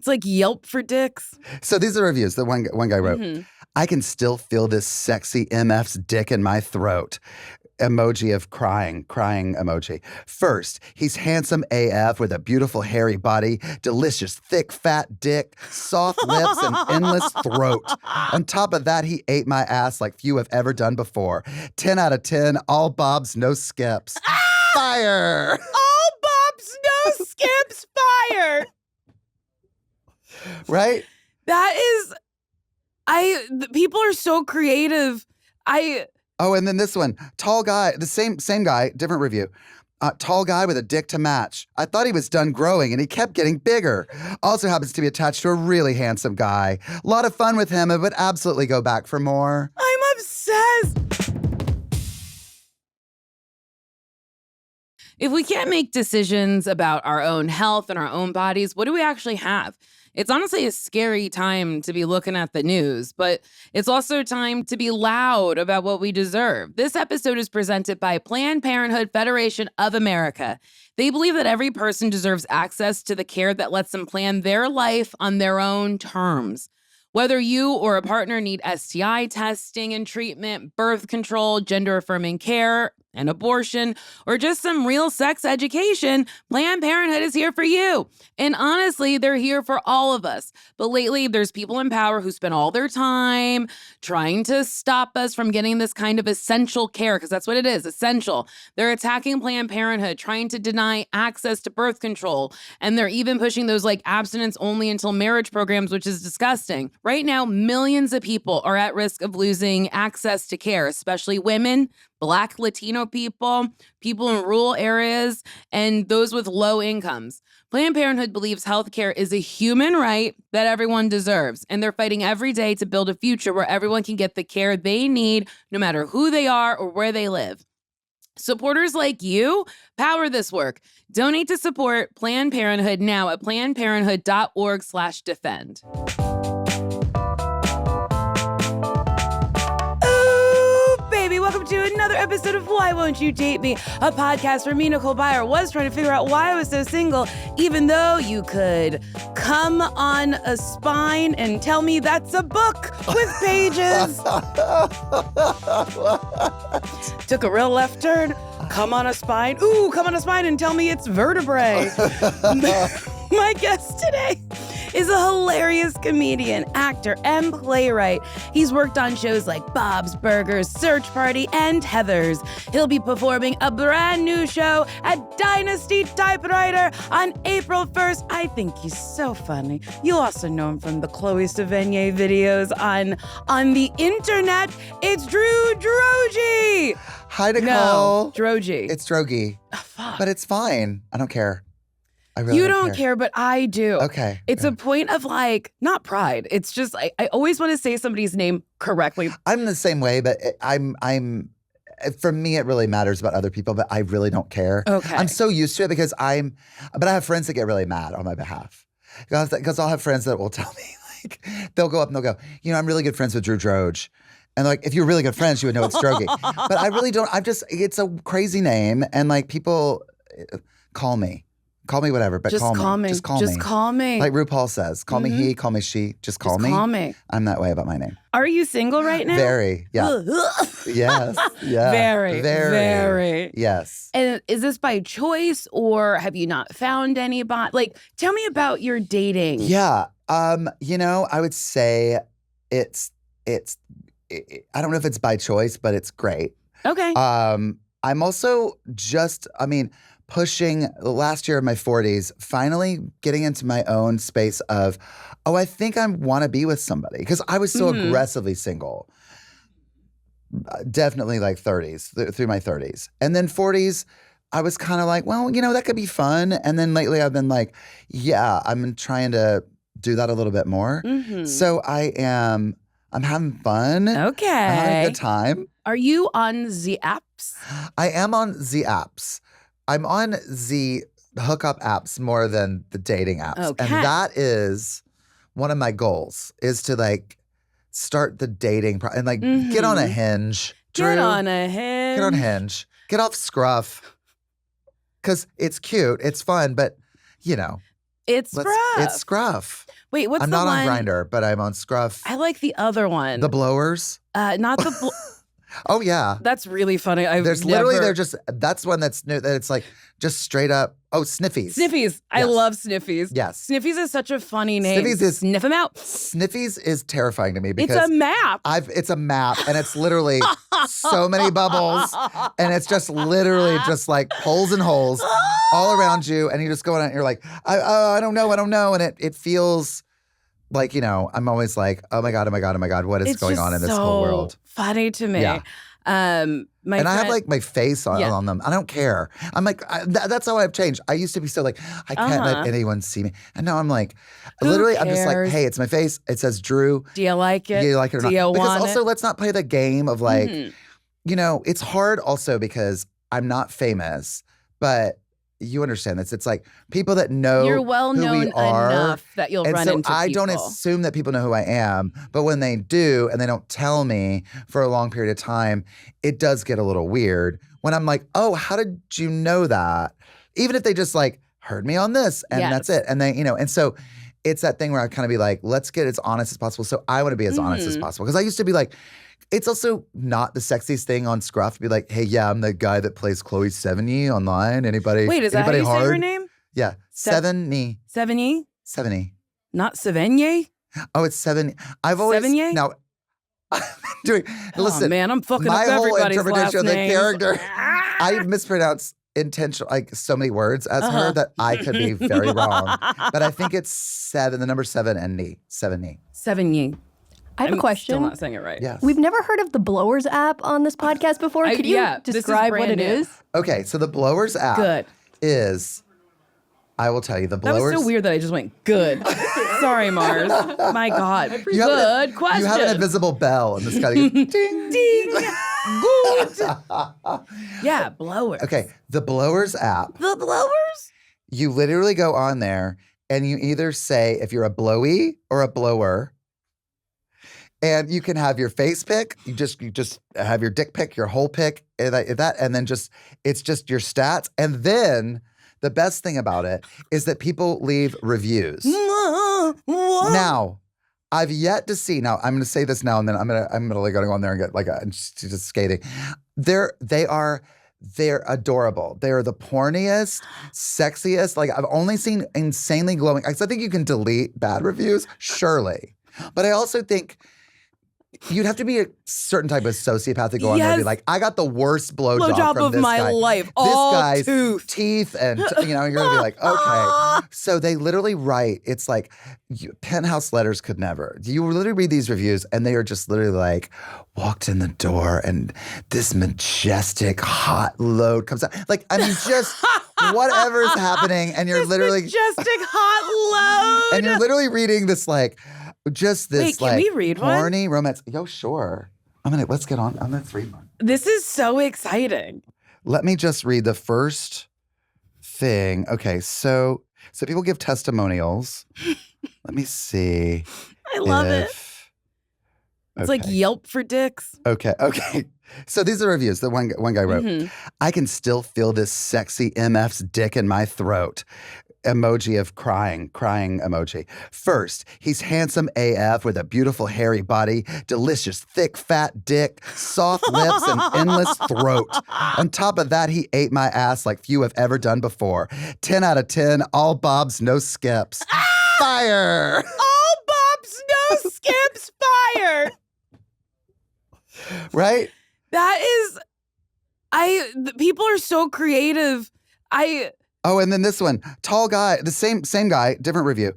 It's like Yelp for dicks. So these are reviews that one guy wrote. I can still feel this sexy MF's dick in my throat. Emoji of crying emoji. First, he's handsome AF with a beautiful hairy body, delicious thick fat dick, soft lips, and endless throat. On top of that, he ate my ass like few have ever done before. 10 out of 10, all bobs, no skips. Fire! All bobs, no skips, fire! Right? That is, people are so creative. Oh, and then this one, tall guy, the same guy, different review. Tall guy with a dick to match. I thought he was done growing and he kept getting bigger. Also happens to be attached to a really handsome guy. A lot of fun with him and would absolutely go back for more. I'm obsessed. If we can't make decisions about our own health and our own bodies, what do we actually have? It's honestly a scary time to be looking at the news, but it's also time to be loud about what we deserve. This episode is presented by Planned Parenthood Federation of America. They believe that every person deserves access to the care that lets them plan their life on their own terms. Whether you or a partner need STI testing and treatment, birth control, gender-affirming care, an abortion, or just some real sex education, Planned Parenthood is here for you. And honestly, they're here for all of us. But lately, there's people in power who spend all their time trying to stop us from getting this kind of essential care, because that's what it is, essential. They're attacking Planned Parenthood, trying to deny access to birth control, and they're even pushing those like abstinence only until marriage programs, which is disgusting. Right now, millions of people are at risk of losing access to care, especially women, Black, Latino people, people in rural areas, and those with low incomes. Planned Parenthood believes healthcare is a human right that everyone deserves, and they're fighting every day to build a future where everyone can get the care they need, no matter who they are or where they live. Supporters like you power this work. Donate to support Planned Parenthood now at plannedparenthood.org/defend. Welcome to another episode of Why Won't You Date Me, a podcast where me, Nicole Byer, was trying to figure out why I was so single, even though you could come on a spine and tell me that's a book with pages. Took a real left turn, come on a spine. Ooh, come on a spine and tell me it's vertebrae. My guest today is a hilarious comedian, actor, and playwright. He's worked on shows like Bob's Burgers, Search Party, and Heathers. He'll be performing a brand new show at Dynasty Typewriter on April 1st. I think he's so funny. You'll also know him from the Chloë Sevigny videos on the internet. It's Drew Droege. Hi, Nicole. No, Droege. It's Droege. Oh, fuck. But it's fine. I don't care. I really You don't care, but I do. Okay. It's a point of like, not pride. It's just, I always want to say somebody's name correctly. I'm the same way, but for me, it really matters about other people, but I really don't care. Okay. I'm so used to it because but I have friends that get really mad on my behalf. Because I'll have friends that will tell me, like, they'll go up and they'll go, I'm really good friends with Drew Droege. And like, if you're really good friends, you would know it's Droege. But I really don't, it's a crazy name. And like, people call me. Call me whatever, but just call me. Just call me. Just call me. Like RuPaul says, call me he, call me she, just call me. Call me. I'm that way about my name. Are you single right now? Very, yeah. Yes, yeah. Very. Yes. And is this by choice or have you not found anybody? Like, tell me about your dating. Yeah. I would say I don't know if it's by choice, but it's great. Okay. I'm also pushing the last year of my 40s, finally getting into my own space of, I think I want to be with somebody. Because I was so aggressively single. Definitely like 30s, through my 30s. And then 40s, I was kind of like, well, that could be fun. And then lately I've been like, yeah, I'm trying to do that a little bit more. Mm-hmm. So I'm having fun. Okay. I'm having a good time. Are you on the apps? I am on the apps. I'm on the hookup apps more than the dating apps. Okay. And that is one of my goals, is to like start the dating and like get on a Hinge. Drew, Get on a Hinge. Get on Hinge. Get off Scruff. Because it's cute. It's fun. But, It's Scruff. It's Scruff. Wait, what's I'm the not one? on Grindr, but I'm on Scruff. I like the other one. The blowers. Not the. Oh yeah. That's really funny. That's one that's new. That it's like just straight up. Oh, Sniffies. Sniffies. I love Sniffies. Yes. Sniffies is such a funny name. Sniffies is Sniff them out. Sniffies is terrifying to me because It's a map. It's a map and it's literally so many bubbles and it's just literally just like holes and holes all around you and you just go on and you're like, I don't know. And it feels like, I'm always like, oh my God, what is going on in this whole world? Funny to me. Yeah. I have like my face on them. I don't care. I'm like, that's how I've changed. I used to be so like, I can't let anyone see me. And now I'm like, literally, I'm just like, hey, it's my face. It says Drew. Do you like it? Do you like it or not? Do you because want also, it? let's not play the game of like, it's hard also because I'm not famous, but you understand this. It's like people that know you're well who known we are, enough that you'll run into people. I don't assume that people know who I am, but when they do and they don't tell me for a long period of time, it does get a little weird when I'm like, oh, how did you know that? Even if they just like heard me on this and that's it. And they, and so it's that thing where I kind of be like, let's get as honest as possible. So I want to be as honest as possible. Because I used to be like, it's also not the sexiest thing on Scruff to be like, hey, yeah, I'm the guy that plays Chloë Sevigny online. Anybody? Wait, is that how you say her name? Yeah, Sevigny. Sevigny? Sevigny. Not Sevigny? Oh, it's Sevigny. I've always Sevigny? now doing. Listen, man, I'm fucking my up whole everybody's interpretation of the names. character. I mispronounce like so many words as her that I could be very wrong. But I think it's the number 7 and knee. Sevigny. I have a question. Still not saying it right. Yes. We've never heard of the Blowers app on this podcast before. Could you describe what it is? Okay, so the Blowers app is, I will tell you, the Blowers. That was so weird that I just went, good. Sorry, Mars. My God. Good question. You have an invisible bell in this kind of ding. Ding. Good. Yeah, Blowers. Okay, the Blowers app. The Blowers? You literally go on there and you either say if you're a blowy or a blower. And you can have your face pick. You just have your dick pick, your whole pick, and then it's just your stats. And then the best thing about it is that people leave reviews. Now, I've yet to see. Now, I'm going to say this now, and then I'm gonna go on there and get like just skating. They're adorable. They're the porniest, sexiest. Like I've only seen insanely glowing. I think you can delete bad reviews, surely, but I also think. You'd have to be a certain type of sociopath to go on there and be like, I got the worst blowjob from of this my guy. life. This All guy's tooth. teeth and, you're going to be like, okay. So they literally write, it's like penthouse letters could never. You literally read these reviews and they are just literally like, walked in the door and this majestic hot load comes out. Like, I mean, just whatever's happening and you're literally. Majestic hot load. And you're literally reading this like. Just this Wait, can we read one? horny romance. Yo, sure. Let's get on. I'm gonna read one. This is so exciting. Let me just read the first thing. Okay, so people give testimonials. Let me see. I love it. It's like Yelp for dicks. Okay. So these are reviews that one guy wrote. I can still feel this sexy MF's dick in my throat. Emoji of crying emoji. First, he's handsome AF with a beautiful hairy body, delicious thick fat dick, soft lips, and endless throat. On top of that, he ate my ass like few have ever done before. 10 out of 10, all bobs, no skips. Fire! All bobs, no skips, fire! Right? That is, people are so creative. Oh, and then this one, tall guy, the same guy, different review.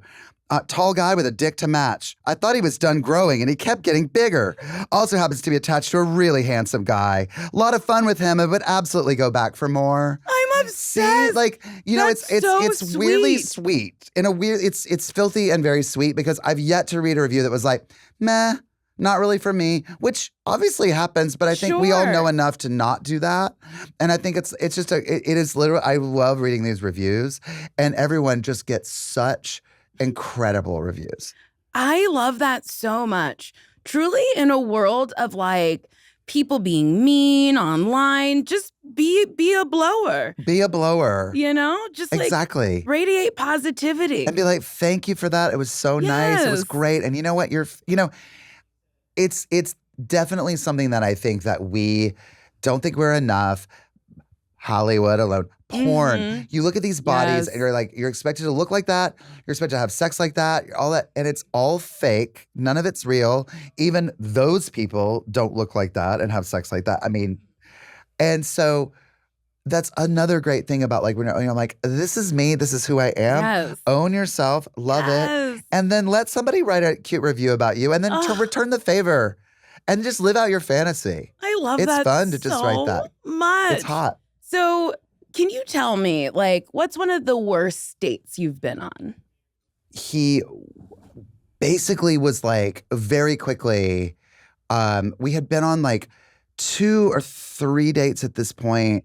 Tall guy with a dick to match. I thought he was done growing and he kept getting bigger. Also happens to be attached to a really handsome guy. A lot of fun with him and would absolutely go back for more. I'm obsessed. See, like, That's it's so weirdly sweet. sweet. In a weird, it's filthy and very sweet because I've yet to read a review that was like, meh. Not really for me, which obviously happens, but I think we all know enough to not do that. And I think it is literally, I love reading these reviews and everyone just gets such incredible reviews. I love that so much. Truly in a world of like people being mean online. Just be a blower. Be a blower. Just exactly. like radiate positivity. And be like, thank you for that. It was so nice. It was great. And you know what? It's definitely something that I think that we don't think we're enough. Hollywood alone. Porn. You look at these bodies and you're expected to look like that. You're expected to have sex like that. All that. And it's all fake. None of it's real. Even those people don't look like that and have sex like that. I mean, and so that's another great thing about like, when you're like, this is me. This is who I am. Yes. Own yourself. Love it. And then let somebody write a cute review about you and then return the favor and just live out your fantasy. I love that. It's fun to just write that. Much. It's hot. So can you tell me, like, what's one of the worst dates you've been on? He basically was like, very quickly, we had been on like 2 or 3 dates at this point,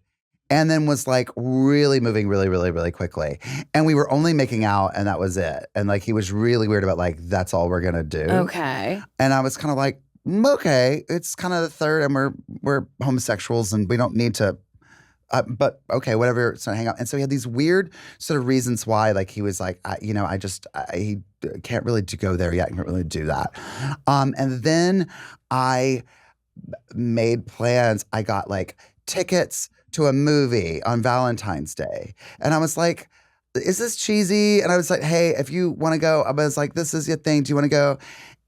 and then was like really moving really, really, really quickly. And we were only making out, and that was it. And like, he was really weird about like, that's all we're gonna do. Okay. And I was kind of like, okay, it's kind of the third, and we're homosexuals, and we don't need to. But okay, whatever, so hang out. And so he had these weird sort of reasons why, like he was like, he can't really go there yet. He can't really do that. And then I made plans. I got like tickets to a movie on Valentine's Day. And I was like, is this cheesy? And I was like, hey, if you want to go, I was like, this is your thing. Do you want to go?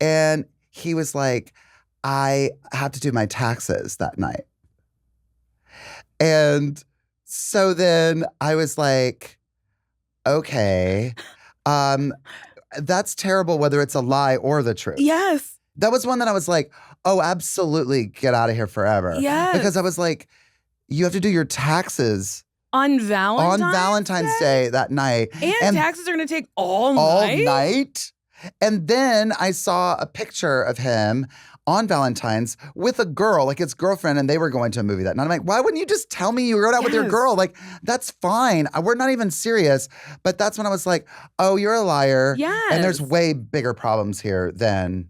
And he was like, I have to do my taxes that night. And so then I was like, okay, that's terrible whether it's a lie or the truth. Yes. That was one that I was like, oh, absolutely, get out of here forever. Yes. Because I was like, you have to do your taxes on Valentine's Day that night. And taxes are going to take all night. And then I saw a picture of him on Valentine's with a girl, like his girlfriend, and they were going to a movie that night. I'm like, why wouldn't you just tell me you were going out with your girl? Like, that's fine. We're not even serious. But that's when I was like, oh, you're a liar. Yes. And there's way bigger problems here than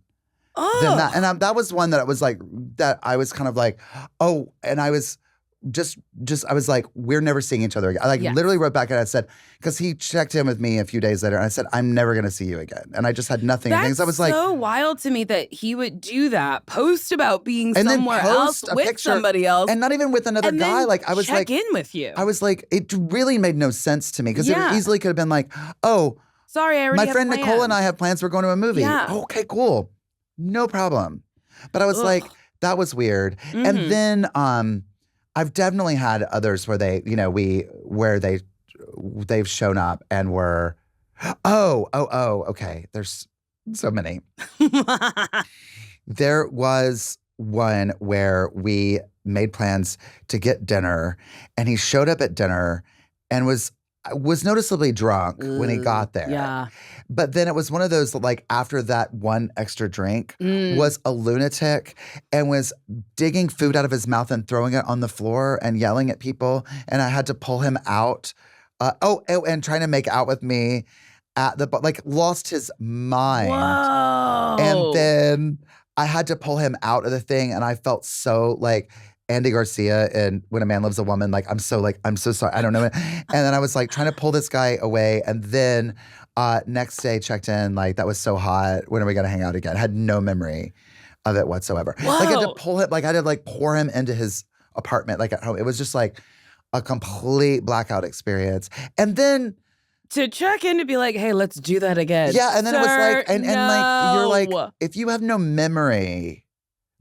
that. And that was one that I was like, that I was kind of like, oh, and I was I was like, we're never seeing each other again. I literally wrote back and I said, because he checked in with me a few days later and I said, I'm never going to see you again. And I just had nothing. That's I was like, so wild to me that he would do that, post about being somewhere else with picture, somebody else. And not even with another guy. Like I was check in with you. I was like, it really made no sense to me because it easily could have been like, oh, sorry, I already my friend Nicole and I have plans. We're going to a movie. Yeah. Oh, okay, cool. No problem. But I was like, that was weird. Mm-hmm. And then I've definitely had others where they, they've shown up and were, okay. There's so many. There was one where we made plans to get dinner, and he showed up at dinner and was noticeably drunk when he got there. Yeah. But then it was one of those, like, after that one extra drink, was a lunatic and was digging food out of his mouth and throwing it on the floor and yelling at people. And I had to pull him out. And trying to make out with me at the, like, lost his mind. Whoa. And then I had to pull him out of the thing. And I felt so like Andy Garcia in When a Man Loves a Woman. Like, I'm so sorry. I don't know. And then I was like trying to pull this guy away. And then next day checked in, like, that was so hot. When are we going to hang out again? Had no memory of it whatsoever. Whoa. Like, I had to pull him, like, I had to like pour him into his apartment, like at home. It was just like a complete blackout experience. And then to check in to be like, hey, let's do that again. Yeah. And then it was like, and like, you're like, No. if you have no memory,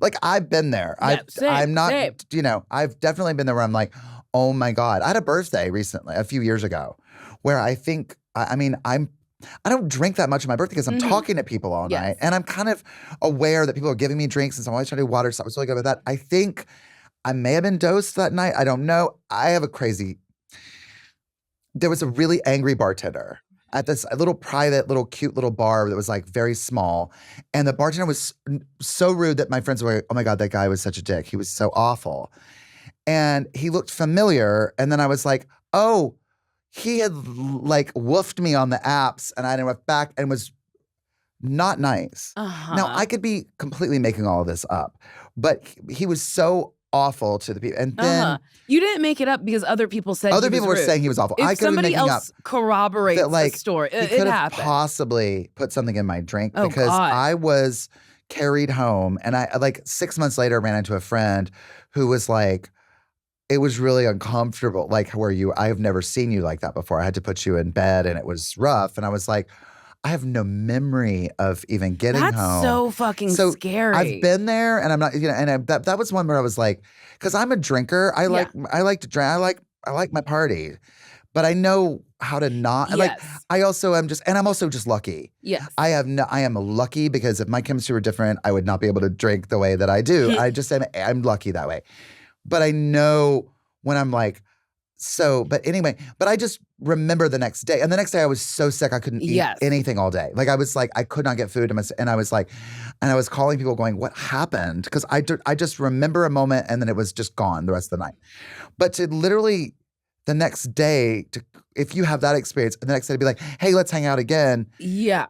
like, I've been there. Same. I've definitely been there where I'm like, oh my God. I had a birthday recently, a few years ago, where I think, I don't drink that much on my birthday because I'm talking to people all night. And I'm kind of aware that people are giving me drinks, and so I'm always trying to do water. So I was really good with that. I think I may have been dosed that night. I don't know. There was a really angry bartender at this little private, cute little bar that was like very small. And the bartender was so rude that my friends were like, oh my God, that guy was such a dick. He was so awful. And he looked familiar. And then I was like, oh, he had like woofed me on the apps, and I went back and was not nice. Now, I could be completely making all of this up, but he was so awful to the people. And then you didn't make it up because other people said other people were rude. saying he was awful. If I could somebody be making else up corroborates that, like, the story, he it could have happened. possibly put something in my drink because God. I was carried home, and I, like, 6 months later, ran into a friend who was like, it was really uncomfortable, like, I have never seen you like that before. I had to put you in bed, and it was rough. And I was like, I have no memory of even getting home. That's so fucking scary. I've been there, and I'm not, that was one where I was like, because I'm a drinker. I like to drink. I like my party, but I know how to not. Yes. Like, I'm also just lucky. Yes. I am lucky because if my chemistry were different, I would not be able to drink the way that I do. I'm lucky that way. But I know when I'm like, but I just remember the next day. And the next day I was so sick I couldn't eat anything all day. Like, I was like, I could not get food. And I was like, and I was calling people going, what happened? Because I just remember a moment and then it was just gone the rest of the night. But to literally the next day, if you have that experience, and the next day to be like, hey, let's hang out again. Yeah.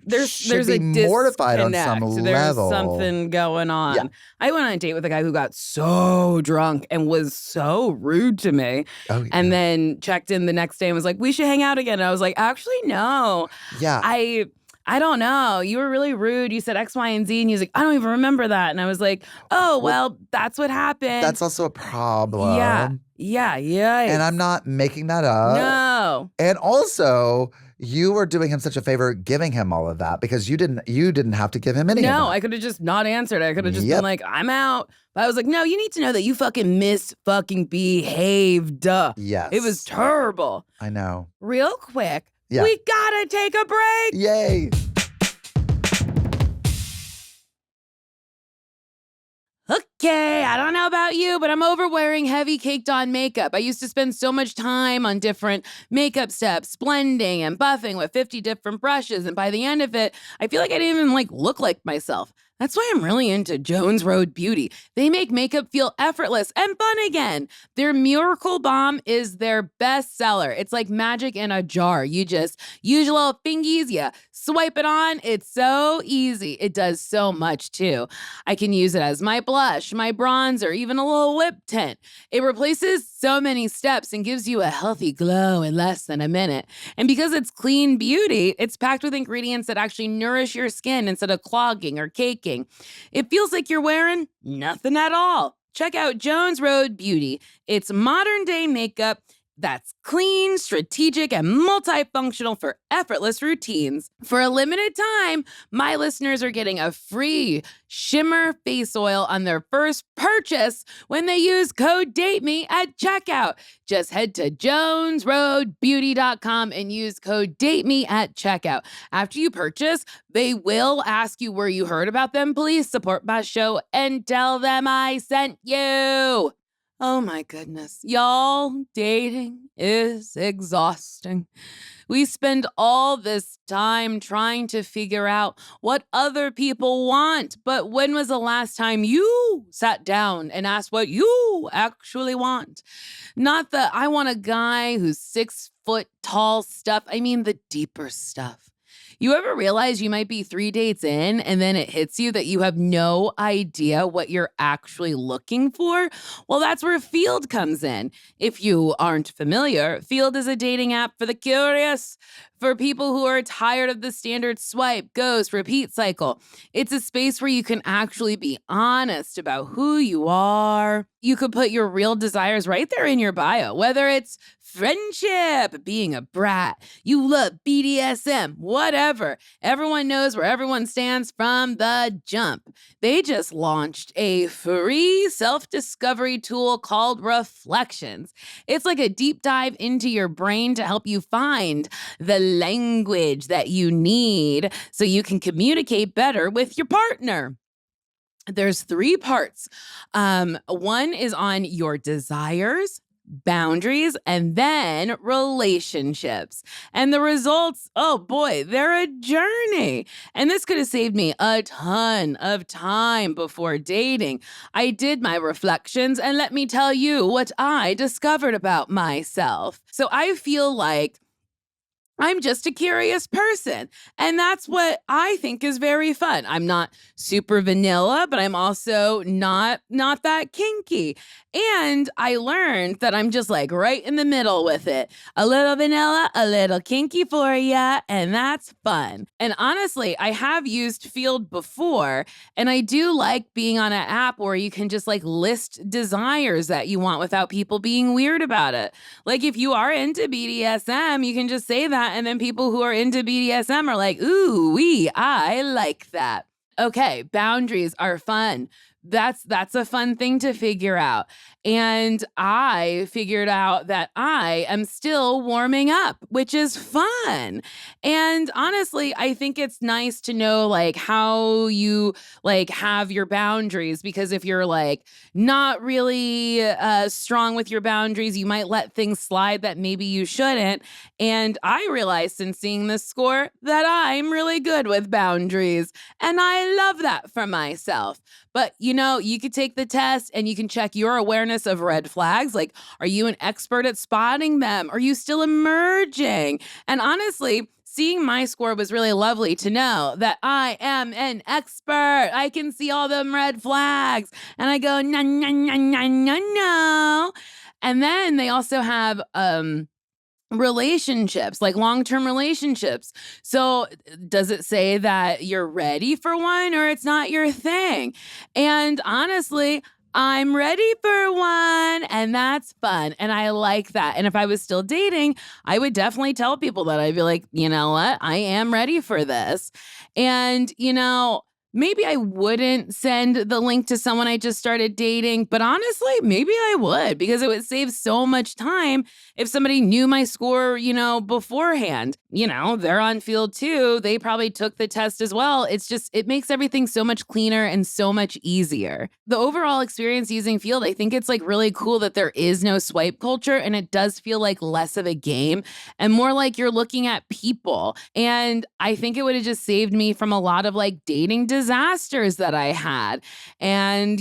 There's should be mortified on some level. There's something going on. Yeah. I went on a date with a guy who got so drunk and was so rude to me. Oh, yeah. And then checked in the next day and was like, we should hang out again. And I was like, actually, no. Yeah. I don't know. You were really rude. You said X, Y, and Z. And he was like, I don't even remember that. And I was like, oh, well, that's what happened. That's also a problem. Yeah. And I'm not making that up. No. And also, you were doing him such a favor giving him all of that because you didn't have to give him any of that. No, I could have just not answered. I could have just been like, I'm out. But I was like, no, you need to know that you fucking behaved. Yes. It was terrible. I know. Real quick, Yeah. we gotta take a break. Yay. Okay, I don't know about you, but I'm over wearing heavy caked on makeup. I used to spend so much time on different makeup steps, blending and buffing with 50 different brushes. And by the end of it, I feel like I didn't even look like myself. That's why I'm really into Jones Road Beauty. They make makeup feel effortless and fun again. Their Miracle Balm is their best seller. It's like magic in a jar. You just use your little fingies, you swipe it on. It's so easy. It does so much too. I can use it as my blush, my bronzer, even a little lip tint. It replaces so many steps and gives you a healthy glow in less than a minute. And because it's clean beauty, it's packed with ingredients that actually nourish your skin instead of clogging or caking. It feels like you're wearing nothing at all. Check out Jones Road Beauty. It's modern day makeup that's clean, strategic, and multifunctional for effortless routines. For a limited time, my listeners are getting a free shimmer face oil on their first purchase when they use code DATEME at checkout. Just head to jonesroadbeauty.com and use code DATEME at checkout. After you purchase, they will ask you where you heard about them. Please support my show and tell them I sent you. Oh my goodness. Y'all, dating is exhausting. We spend all this time trying to figure out what other people want. But when was the last time you sat down and asked what you actually want? Not the I want a guy who's 6 foot tall stuff. I mean the deeper stuff. You ever realize you might be 3 dates in and then it hits you that you have no idea what you're actually looking for? Well, that's where Field comes in. If you aren't familiar, Field is a dating app for the curious, for people who are tired of the standard swipe, ghost, repeat cycle. It's a space where you can actually be honest about who you are. You could put your real desires right there in your bio, whether it's friendship, being a brat, you love BDSM, whatever. Everyone knows where everyone stands from the jump. They just launched a free self-discovery tool called Reflections. It's like a deep dive into your brain to help you find the language that you need so you can communicate better with your partner. There's 3 parts. One is on your desires, boundaries, and then relationships. And the results, oh boy, they're a journey. And this could have saved me a ton of time before dating. I did my reflections, and let me tell you what I discovered about myself. So I feel like I'm just a curious person. And that's what I think is very fun. I'm not super vanilla, but I'm also not that kinky. And I learned that I'm just like right in the middle with it. A little vanilla, a little kinky for ya, and that's fun. And honestly, I have used Field before, and I do like being on an app where you can just like list desires that you want without people being weird about it. Like if you are into BDSM, you can just say that, and then people who are into BDSM are like, ooh, I like that. Okay, boundaries are fun. That's a fun thing to figure out. And I figured out that I am still warming up, which is fun. And honestly, I think it's nice to know like how you like have your boundaries, because if you're like not really strong with your boundaries, you might let things slide that maybe you shouldn't. And I realized since seeing this score that I'm really good with boundaries, and I love that for myself. But you could take the test and you can check your awareness of red flags. Like, are you an expert at spotting them? Are you still emerging? And honestly, seeing my score was really lovely to know that I am an expert. I can see all them red flags. And I go, no, no, no, no, no, no. And then they also have relationships, like long-term relationships. So does it say that you're ready for one or it's not your thing? And honestly, I'm ready for one, and that's fun. And I like that. And if I was still dating, I would definitely tell people that. I'd be like, you know what? I am ready for this. And, maybe I wouldn't send the link to someone I just started dating, but honestly, maybe I would, because it would save so much time if somebody knew my score, beforehand. They're on Field too. They probably took the test as well. It makes everything so much cleaner and so much easier. The overall experience using Field, I think it's like really cool that there is no swipe culture, and it does feel like less of a game and more like you're looking at people. And I think it would have just saved me from a lot of like dating disasters that I had. And,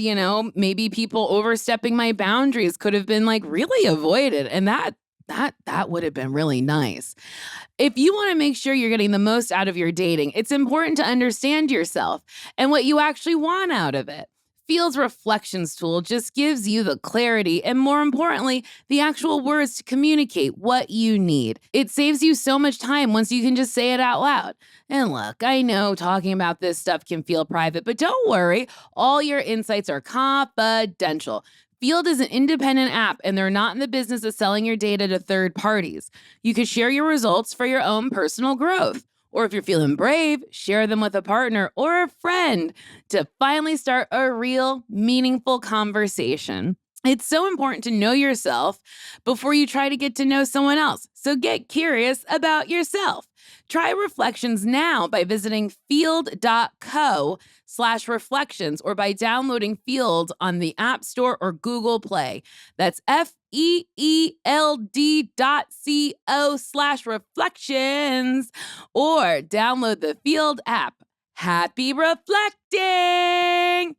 maybe people overstepping my boundaries could have been like really avoided. And that would have been really nice. If you want to make sure you're getting the most out of your dating, it's important to understand yourself and what you actually want out of it. Field's reflections tool just gives you the clarity and, more importantly, the actual words to communicate what you need. It saves you so much time once you can just say it out loud. And look, I know talking about this stuff can feel private, but don't worry, all your insights are confidential. Field is an independent app, and they're not in the business of selling your data to third parties. You can share your results for your own personal growth. Or if you're feeling brave, share them with a partner or a friend to finally start a real, meaningful conversation. It's so important to know yourself before you try to get to know someone else. So get curious about yourself. Try Reflections now by visiting field.co/reflections or by downloading Field on the App Store or Google Play. That's FEELD.co/reflections or download the Field app. Happy reflecting!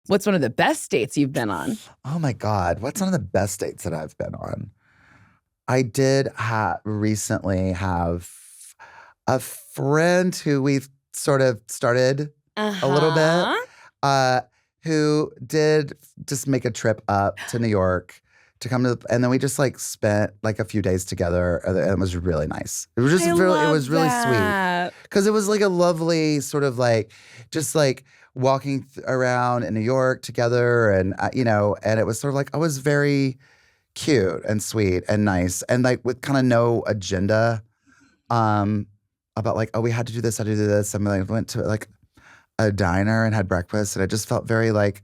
What's one of the best dates you've been on? Oh my God. What's one of the best dates that I've been on? I did recently have a friend who we've sort of started a little bit, who did just make a trip up to New York to come to, and then we just like spent like a few days together, and it was really nice. It was just really sweet, because it was like a lovely sort of like, just like walking around in New York together, and and it was sort of like, I was very cute and sweet and nice, and like with kind of no agenda about like, oh, we had to do this, had to do this. And I went to like a diner and had breakfast, and it just felt very like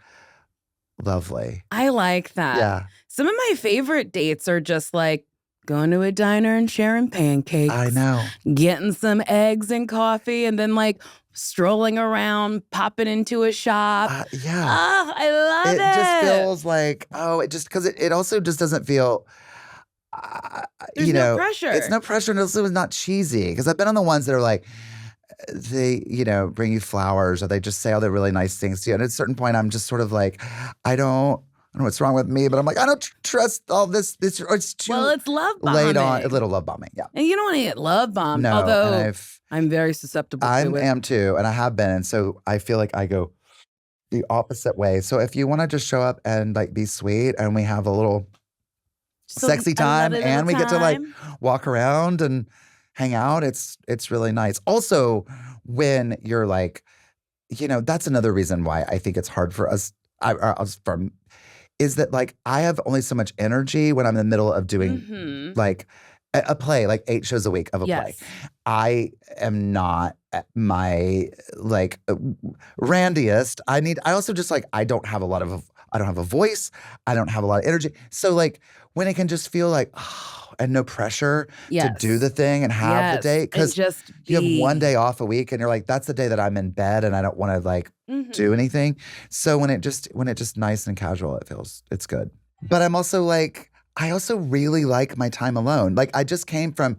lovely. I like that. Yeah. Some of my favorite dates are just like going to a diner and sharing pancakes. I know. Getting some eggs and coffee, and then like strolling around, popping into a shop. Yeah. Oh, I love it. It just feels like, because it also just doesn't feel, There's no pressure. It's no pressure, and also it's not cheesy. Because I've been on the ones that are like, they, bring you flowers, or they just say all the really nice things to you. And at a certain point, I'm just sort of like, I don't don't know what's wrong with me, but I'm like, I don't trust all this. It's too it's love bombing. Laid on, a little love bombing, yeah. And you don't want to get love bombed, no, although I'm very susceptible to it. I am too, and I have been. And so I feel like I go the opposite way. So if you want to just show up and like be sweet and we have a little sexy time and we get to like walk around and hang out, it's really nice. Also, when you're like, that's another reason why I think it's hard for us. Is that like I have only so much energy when I'm in the middle of doing like a play, like 8 shows a week of a play. I am not at my like randiest. I also just like I don't have a voice. I don't have a lot of energy. So like when it can just feel like and no pressure to do the thing and have the day, because you have one day off a week and you're like, that's the day that I'm in bed and I don't want to like do anything. So when it just nice and casual, it's good. But I'm also like, I also really like my time alone. Like I just came from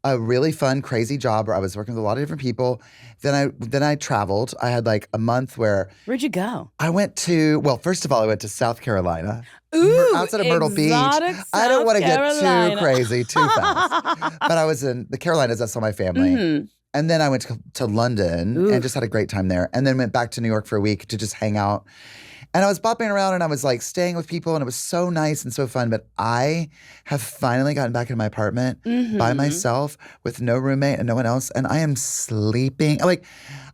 a really fun, crazy job where I was working with a lot of different people. Then I traveled. I had like a month where. Where'd you go? I went to, first of all, I went to South Carolina. Ooh, outside of Myrtle Beach. I don't want to get too crazy too fast. But I was in the Carolinas. That's all my family. And then I went to London and just had a great time there. And then went back to New York for a week to just hang out. And I was bopping around and I was like staying with people and it was so nice and so fun. But I have finally gotten back in my apartment by myself with no roommate and no one else. And I am sleeping. Like,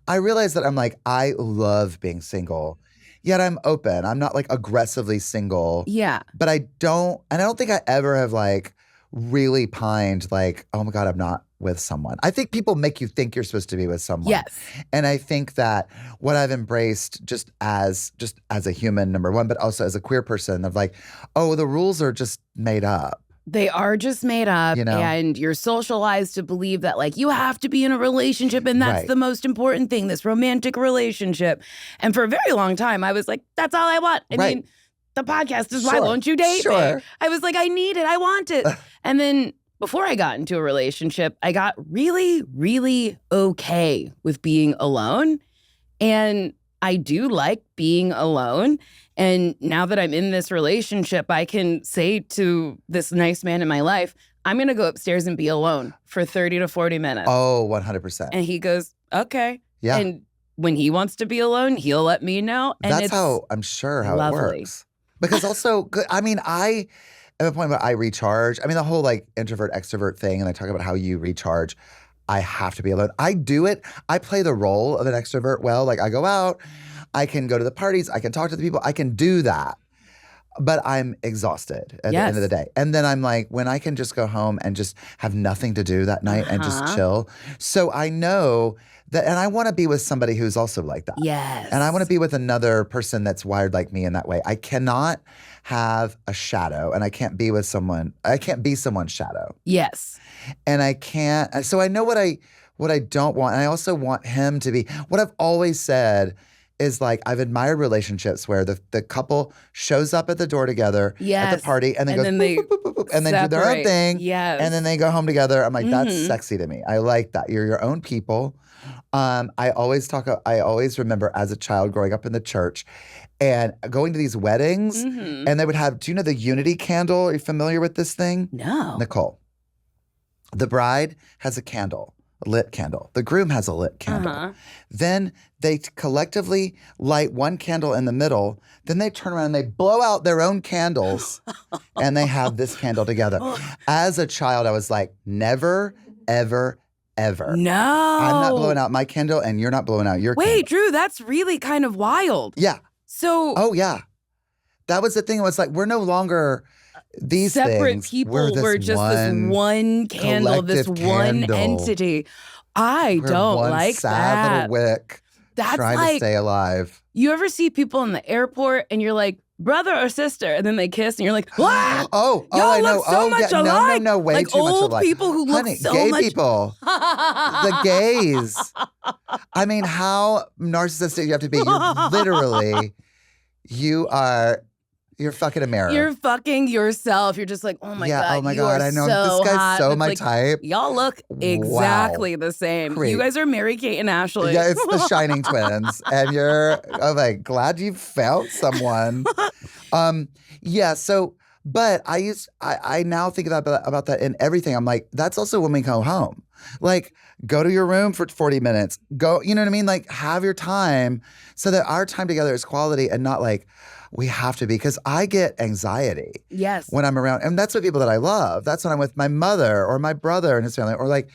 I realized that I'm like, I love being single. Yet I'm open. I'm not like aggressively single. Yeah. But I don't think I ever have like really pined like, oh my God, I'm not with someone. I think people make you think you're supposed to be with someone. Yes. And I think that what I've embraced just as a human, number one, but also as a queer person of like, oh, the rules are just made up. They are just made up, and you're socialized to believe that like you have to be in a relationship and that's the most important thing, this romantic relationship. And for a very long time, I was like, that's all I want. I mean, the podcast is Why Won't You Date Me? I was like, I need it. I want it. And then before I got into a relationship, I got really, really okay with being alone. And I do like being alone. And now that I'm in this relationship, I can say to this nice man in my life, I'm going to go upstairs and be alone for 30 to 40 minutes. Oh, 100%. And he goes, okay. Yeah. And when he wants to be alone, he'll let me know. And that's how I'm sure how lovely. It works. Because also, I mean, I am at a point where I recharge. I mean, the whole like introvert, extrovert thing, and I talk about how you recharge. I have to be alone. I do it. I play the role of an extrovert well. Like I go out. I can go to the parties. I can talk to the people. I can do that. But I'm exhausted at the end of the day. And then I'm like, when I can just go home and just have nothing to do that night and just chill. So I know that, and I want to be with somebody who's also like that. Yes. And I want to be with another person that's wired like me in that way. I cannot have a shadow and I can't be someone's shadow. Yes. And I can't, so I know what I don't want. And I also want him to be, what I've always said is like I've admired relationships where the couple shows up at the door together at the party and then goes boop, boop, boop, boop, and then do their own thing. Yes. And then they go home together. I'm like, that's sexy to me. I like that. You're your own people. I always remember as a child growing up in the church and going to these weddings and they would have, do you know the unity candle? Are you familiar with this thing? No. Nicole. The bride has a candle. A lit candle. The groom has a lit candle. Then they collectively light one candle in the middle. Then they turn around and they blow out their own candles and they have this candle together. As a child, I was like, never, ever, ever. No. I'm not blowing out my candle and you're not blowing out your candle. Wait, Drew, that's really kind of wild. Yeah. So. Oh, yeah. That was the thing. It was like, we're no longer these separate things. people. We're just this one candle, this one entity. I don't like sad that. Little wick. That's trying like, to stay alive. You ever see people in the airport and you're like, brother or sister, and then they kiss and you're like, what? Y'all I know. Look so much alike. No, way like too much old alike. people who look so gay much. People. The gays. I mean, how narcissistic you have to be. You're literally, you're fucking a mirror. You're fucking yourself. You're just like, oh my God. Oh my God. I know. So this guy's hot. so It's my like, type. Y'all look exactly the same. Creep. You guys are Mary-Kate and Ashley. Yeah, it's the Shining twins. And I'm like, glad you found someone. Yeah. So, but I now think about that in everything. I'm like, that's also when we go home. Like, go to your room for 40 minutes. Go, you know what I mean? Like, have your time so that our time together is quality and not like we have to be. Because I get anxiety when I'm around. And that's with people that I love. That's when I'm with my mother or my brother and his family or like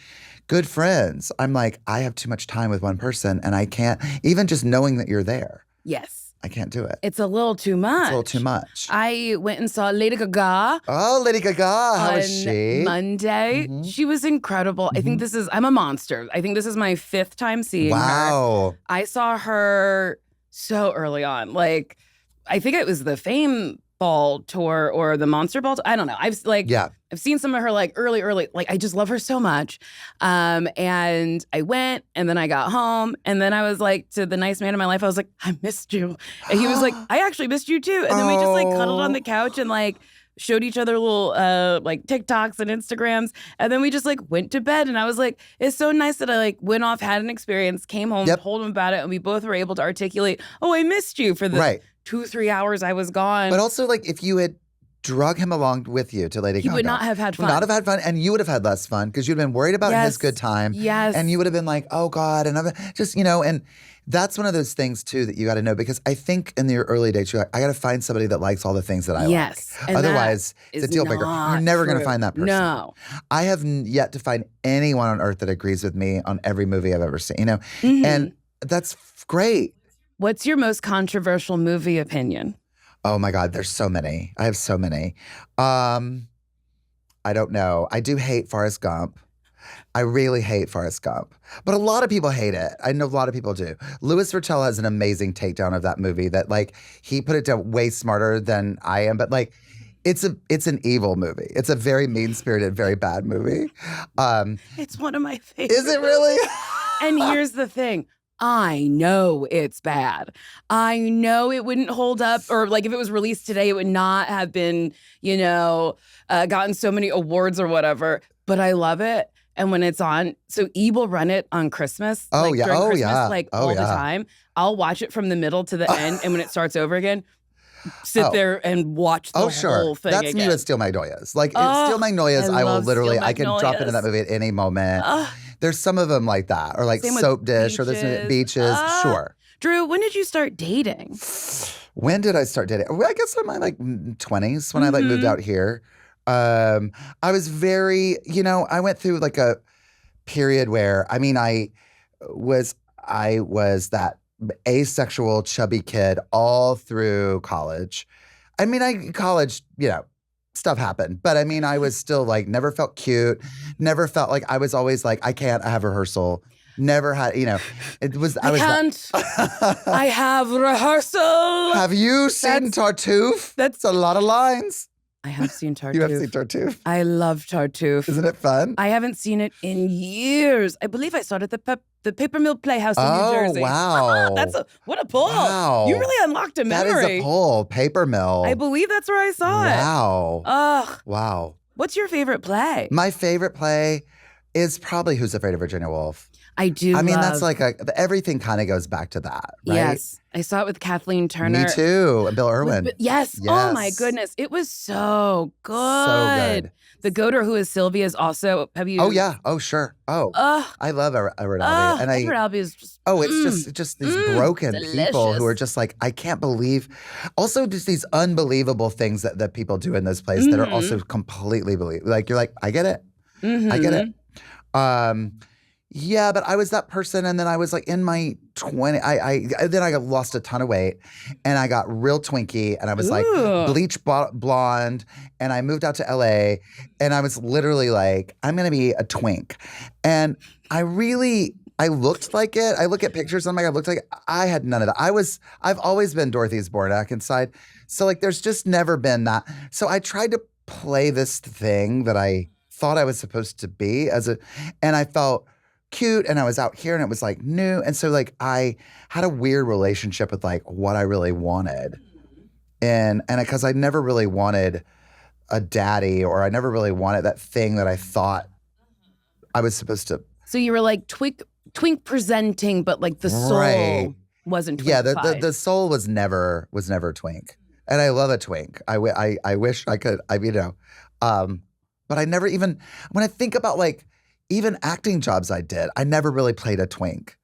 good friends. I'm like, I have too much time with one person and I can't, even just knowing that you're there. Yes. I can't do it. It's a little too much. It's a little too much. I went and saw Lady Gaga. Oh, Lady Gaga. How was on she? Monday. Mm-hmm. She was incredible. I think I'm a monster. I think this is my 5th time seeing her. Wow. I saw her so early on. Like, I think it was the Fame Ball tour or the Monster Ball. I don't know. I've seen some of her like early. Like, I just love her so much. And I went and then I got home and then I was like to the nice man in my life, I was like, I missed you. And he was like, I actually missed you too. And then we just like cuddled on the couch and like showed each other little like TikToks and Instagrams. And then we just like went to bed. And I was like, it's so nice that I like went off, had an experience, came home, told him about it. And we both were able to articulate, oh, I missed you for the 2-3 hours I was gone. But also like if you had drug him along with you to Lady Gaga. He would not have had fun. Would not have had fun, and you would have had less fun because you'd been worried about his good time. Yes. And you would have been like, oh God, and I'm just, and that's one of those things too that you got to know because I think in your early dates, you're like, I got to find somebody that likes all the things that I like. And otherwise, it's a deal breaker. You're never going to find that person. No. I have yet to find anyone on earth that agrees with me on every movie I've ever seen, and that's great. What's your most controversial movie opinion? Oh my God, there's so many. I have so many. I don't know. I do hate Forrest Gump. I really hate Forrest Gump. But a lot of people hate it. I know a lot of people do. Louis Vertel has an amazing takedown of that movie that like he put it down way smarter than I am. But like it's an evil movie. It's a very mean-spirited, very bad movie. It's one of my favorites. Is it really? And here's the thing. I know it's bad. I know it wouldn't hold up, or like if it was released today, it would not have been, gotten so many awards or whatever. But I love it. And when it's on, so E will run it on Christmas. During Christmas, all the time. I'll watch it from the middle to the end, and when it starts over again, sit there and watch the whole thing That's again. me with Steel Magnolias. Like Steel Magnolias, I will literally, I can drop into that movie at any moment. There's some of them like that, or like Soap Dish, or there's Beaches. Sure. Drew, when did you start dating? When did I start dating? Well, I guess in my 20s when I moved out here. I was very, I went through like a period where, I was that asexual, chubby kid all through college. College, stuff happened. But I was still like, never felt cute, never felt like I was always like, I have rehearsal. Never had, it was, I can't. I have rehearsal. Have you seen Tartuffe? That's a lot of lines. I have seen Tartuffe. You have seen Tartuffe? I love Tartuffe. Isn't it fun? I haven't seen it in years. I believe I saw it at the Paper Mill Playhouse in New Jersey. Oh, wow. What a pull. Wow. You really unlocked a memory. That is a pull. Paper Mill. I believe that's where I saw it. Wow. Ugh. Wow. What's your favorite play? My favorite play is probably Who's Afraid of Virginia Woolf. I do that's like everything kind of goes back to that, right? Yes. I saw it with Kathleen Turner. Me too. And Bill Irwin. Yes. Oh my goodness. It was so good. So good. The goater who is Sylvia is also, have you? Oh yeah. Oh sure. Oh. I love Edward Albee. Edward Albee is just. Oh, it's just these broken people who are just like, I can't believe. Also just these unbelievable things that people do in those plays that are also completely believable. Like you're like, I get it. I get it. Yeah, but I was that person, and then I was like in my 20s. Then I lost a ton of weight, and I got real twinky, and I was like bleach blonde, and I moved out to LA, and I was literally like, I'm gonna be a twink, and I looked like it. I look at pictures, and I looked like it. I had none of that. I've always been Dorothy Zbornak inside, so like there's just never been that. So I tried to play this thing that I thought I was supposed to be and I felt cute, and I was out here, and it was like new, and so like I had a weird relationship with like what I really wanted, and because I never really wanted a daddy, or I never really wanted that thing that I thought I was supposed to. So you were like twink presenting, but like the soul wasn't twink. Yeah, the soul was never twink. And I love a twink. I wish I could, but I never even, when I think about like even acting jobs I did, I never really played a twink.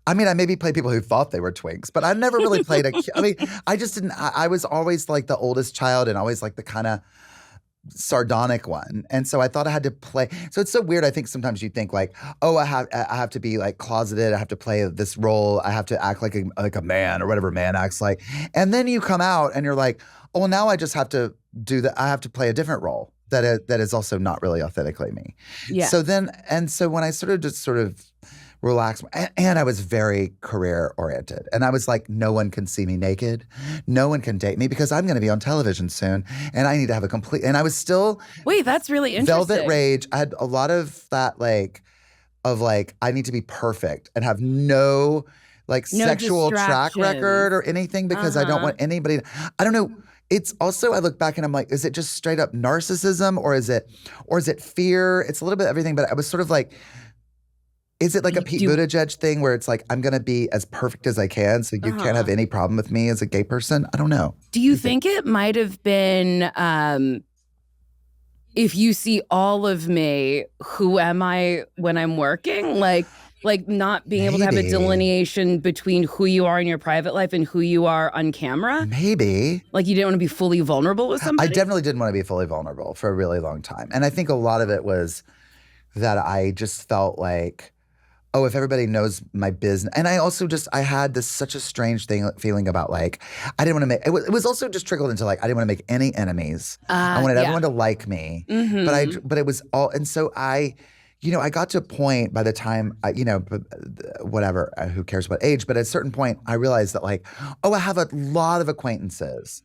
I mean, I maybe played people who thought they were twinks, but I never really played I just didn't, I was always like the oldest child and always like the kind of sardonic one. And so I thought I had to play. So it's so weird. I think sometimes you think like, oh, I have to be like closeted. I have to play this role. I have to act like a man or whatever a man acts like. And then you come out and you're like, oh, well, now I just have to do that. I have to play a different role that is also not really authentically me. Yeah. So when I started to sort of relax, and I was very career oriented, and I was like, no one can see me naked, no one can date me because I'm going to be on television soon, and I need to have a complete. And I was still that's really interesting. Velvet rage. I had a lot of that I need to be perfect and have no sexual track record or anything because I don't want anybody. I don't know. It's also, I look back and I'm like, is it just straight up narcissism or is it fear? It's a little bit of everything, but I was sort of like, is it like a Pete Buttigieg thing where it's like, I'm going to be as perfect as I can so you can't have any problem with me as a gay person? I don't know. Do you think it might have been, if you see all of me, who am I when I'm working? Like not being able to have a delineation between who you are in your private life and who you are on camera? Maybe. Like you didn't want to be fully vulnerable with somebody? I definitely didn't want to be fully vulnerable for a really long time. And I think a lot of it was that I just felt like, oh, if everybody knows my business. And I also I had such a strange feeling about like, I didn't want to make, it was also just trickled into like, I didn't want to make any enemies. I wanted everyone to like me. But it was all, and so I got to a point by the time, whatever, who cares about age, but at a certain point, I realized that like, oh, I have a lot of acquaintances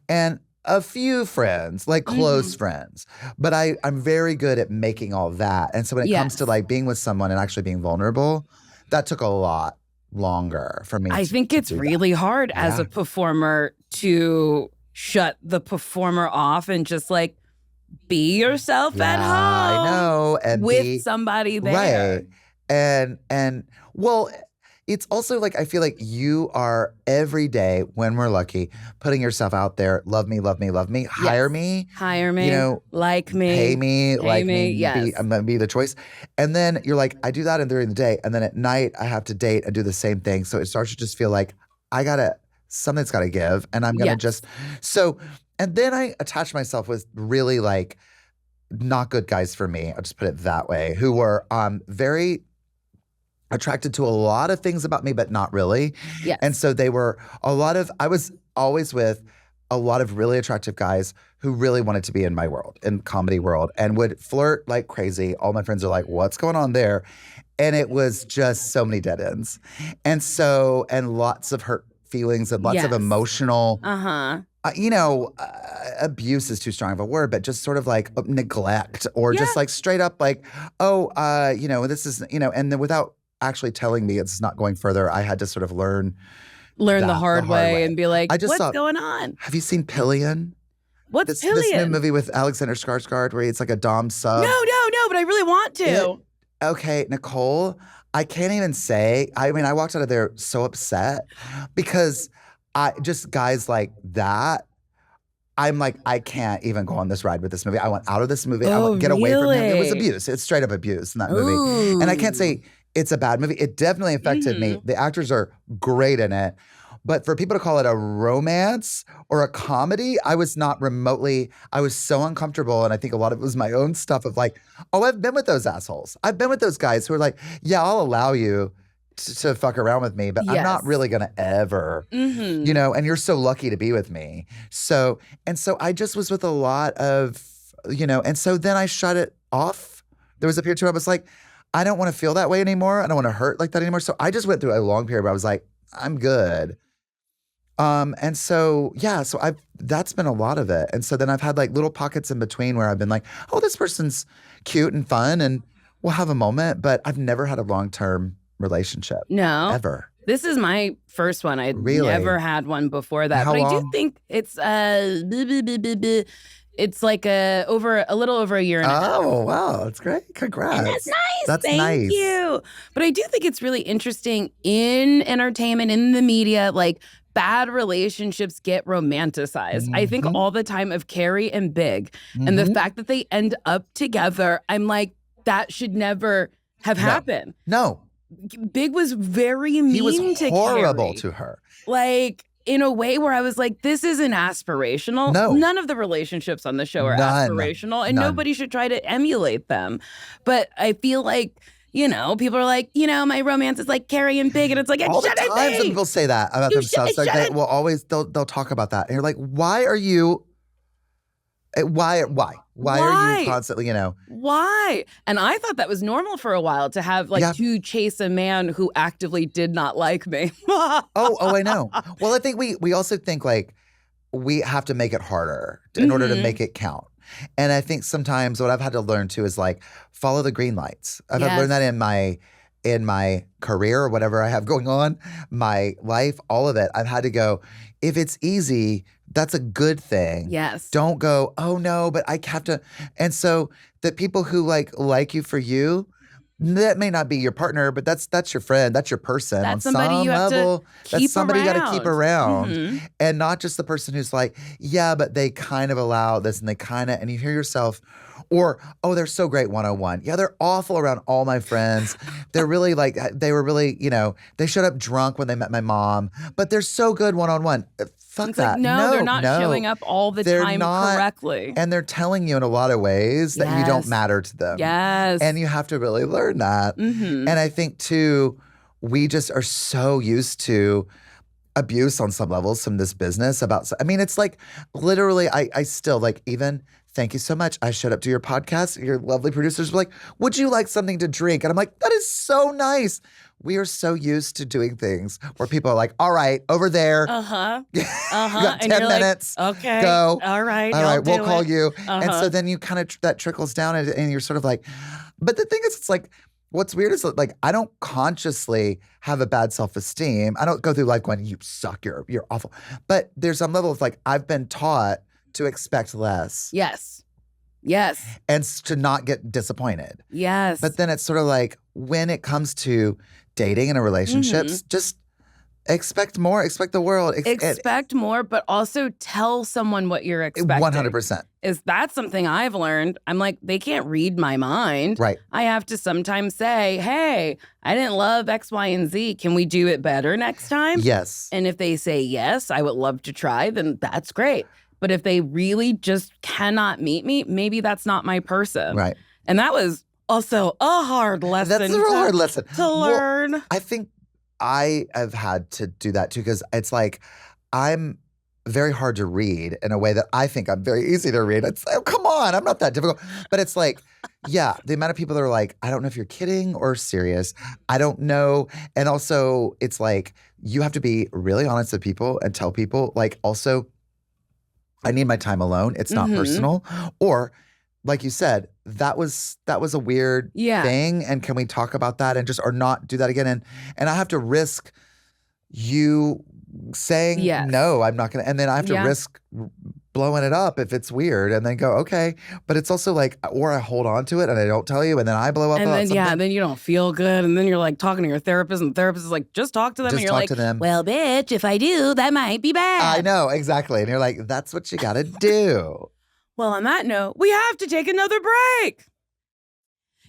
and a few friends, like close friends, but I'm very good at making all that. And so when it comes to like being with someone and actually being vulnerable, that took a lot longer for me. I think it's really hard as a performer to shut the performer off and just like, be yourself at home. I know. And with somebody there. Right. And well, it's also like, I feel like you are every day when we're lucky, putting yourself out there. Love me, love me, love me. Hire me. Hire me. Like me. Pay me. Like me. Yes. I'm going to be the choice. And then you're like, I do that during the day. And then at night, I have to date and do the same thing. So it starts to just feel like something's got to give. And I'm going to and then I attached myself with really like not good guys for me. I'll just put it that way, who were very attracted to a lot of things about me, but not really. Yes. And so I was always with a lot of really attractive guys who really wanted to be in my world, in comedy world, and would flirt like crazy. All my friends are like, what's going on there? And it was just so many dead ends. And lots of hurt feelings and lots of emotional abuse is too strong of a word, but just sort of like neglect or just like straight up like, this is, and then without actually telling me it's not going further, I had to sort of learn the hard way and be like, what's going on? Have you seen Pillion? What's Pillion? This new movie with Alexander Skarsgård where it's like a dom sub. No, but I really want to. Okay, Nicole, I can't even say. I mean, I walked out of there so upset because guys like that, I'm like, I can't even go on this ride with this movie. I want out of this movie. I want to get away from him. It was abuse. It's straight up abuse in that movie. Ooh. And I can't say it's a bad movie. It definitely affected me. The actors are great in it. But for people to call it a romance or a comedy, I was so uncomfortable. And I think a lot of it was my own stuff of like, oh, I've been with those assholes. I've been with those guys who are like, yeah, I'll allow you to fuck around with me, but I'm not really going to ever, and you're so lucky to be with me. So I just was with a lot of, and so then I shut it off. There was a period where I was like, I don't want to feel that way anymore. I don't want to hurt like that anymore. So I just went through a long period where I was like, I'm good. That's been a lot of it. And so then I've had like little pockets in between where I've been like, oh, this person's cute and fun and we'll have a moment, but I've never had a long-term relationship. No. Ever. This is my first one. I'd never had one before that. How but long? I do think it's it's like a little over a year and a half. Oh, wow. That's great. Congrats. And that's nice. That's Thank nice. you. But I do think it's really interesting in entertainment, in the media, like bad relationships get romanticized. I think all the time of Carrie and Big and the fact that they end up together, I'm like, that should never have happened. No. Big was very mean to Carrie. He was horrible to her. Like, in a way where I was like, this isn't aspirational. No. None of the relationships on the show are aspirational, and nobody should try to emulate them. But I feel like, people are like, my romance is like Carrie and Big, and it's like, all the time some people say that about themselves. Like they will always, they'll talk about that, and you're like, why are you? Why are you constantly, Why? And I thought that was normal for a while to have to chase a man who actively did not like me. I know. Well, I think we also think like we have to make it harder in order to make it count. And I think sometimes what I've had to learn too is like follow the green lights. I've had to learn that in my career or whatever I have going on, my life, all of it. I've had to go, if it's easy, that's a good thing. Yes. Don't go, oh no, but I have to. And so the people who like you for you, that may not be your partner, but that's your friend, that's your person. That's on somebody some you have level. To keep that's somebody around. you got to keep around, and not just the person who's like, yeah, but they kind of allow this, and they kind of, and you hear yourself, or they're so great 101. Yeah, they're awful around all my friends. They're really like they were really, they showed up drunk when they met my mom, but they're so good 1-on-1. Fuck it's that. Like, no, they're not showing up all the time correctly. And they're telling you in a lot of ways that you don't matter to them. Yes. And you have to really learn that. And I think, too, we just are so used to abuse on some levels from this business it's like literally I still like even thank you so much. I showed up to your podcast. Your lovely producers were like, would you like something to drink? And I'm like, that is so nice. We are so used to doing things where people are like, all right, over there. You got 10 minutes. Like, okay. Go. All right, we'll call you. And so then you kind of, that trickles down and you're sort of like, but the thing is, it's like, what's weird is like, I don't consciously have a bad self-esteem. I don't go through life going, you suck, you're awful. But there's some level of like, I've been taught to expect less. Yes. And to not get disappointed. Yes. But then it's sort of like when it comes to dating and relationships, just expect more, expect the world. Expect more, but also tell someone what you're expecting. 100%. Is that something I've learned? I'm like, they can't read my mind. Right. I have to sometimes say, hey, I didn't love X, Y, and Z. Can we do it better next time? Yes. And if they say yes, I would love to try, then that's great. But if they really just cannot meet me, maybe that's not my person. Right. And that was also a hard lesson. That's a real hard lesson to learn. Well, I think I have had to do that too, because it's like I'm very hard to read in a way that I think I'm very easy to read. It's like, come on, I'm not that difficult. But it's like, yeah, the amount of people that are like, I don't know if you're kidding or serious. I don't know. And also, it's like you have to be really honest with people and tell people, like, also, I need my time alone. It's not personal. Or, like you said, that was a weird thing. And can we talk about that and just or not do that again? And I have to risk you saying no, I'm not gonna, and then I have to risk blowing it up if it's weird, and then go okay. But it's also like, or I hold on to it and I don't tell you, and then I blow up. And then then you don't feel good, and then you're like talking to your therapist, and the therapist is like, just talk to them. Just and you're talk like, to them. Well, bitch, if I do, that might be bad. I know exactly, and you're like, that's what you gotta do. Well, on that note, we have to take another break.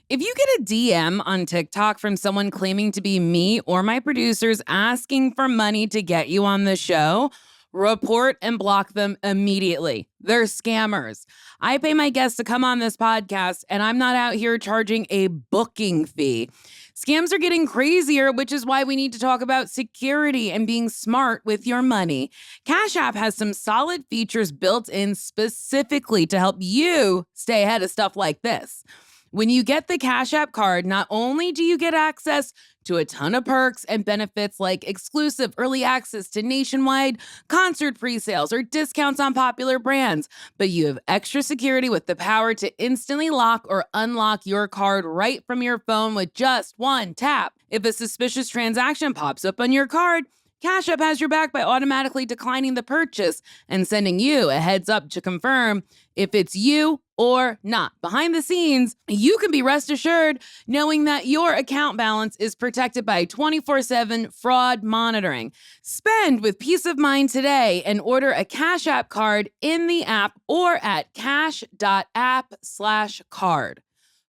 If you get a DM on TikTok from someone claiming to be me or my producers asking for money to get you on the show, report and block them immediately. They're scammers. I pay my guests to come on this podcast, and I'm not out here charging a booking fee. Scams are getting crazier, which is why we need to talk about security and being smart with your money. Cash App has some solid features built in specifically to help you stay ahead of stuff like this. When you get the Cash App card, not only do you get access to a ton of perks and benefits like exclusive early access to nationwide concert pre-sales or discounts on popular brands, but you have extra security with the power to instantly lock or unlock your card right from your phone with just one tap. If a suspicious transaction pops up on your card, Cash App has your back by automatically declining the purchase and sending you a heads up to confirm if it's you or not. Behind the scenes, you can be rest assured knowing that your account balance is protected by 24/7 fraud monitoring. Spend with peace of mind today and order a Cash App card in the app or at cash.app/card.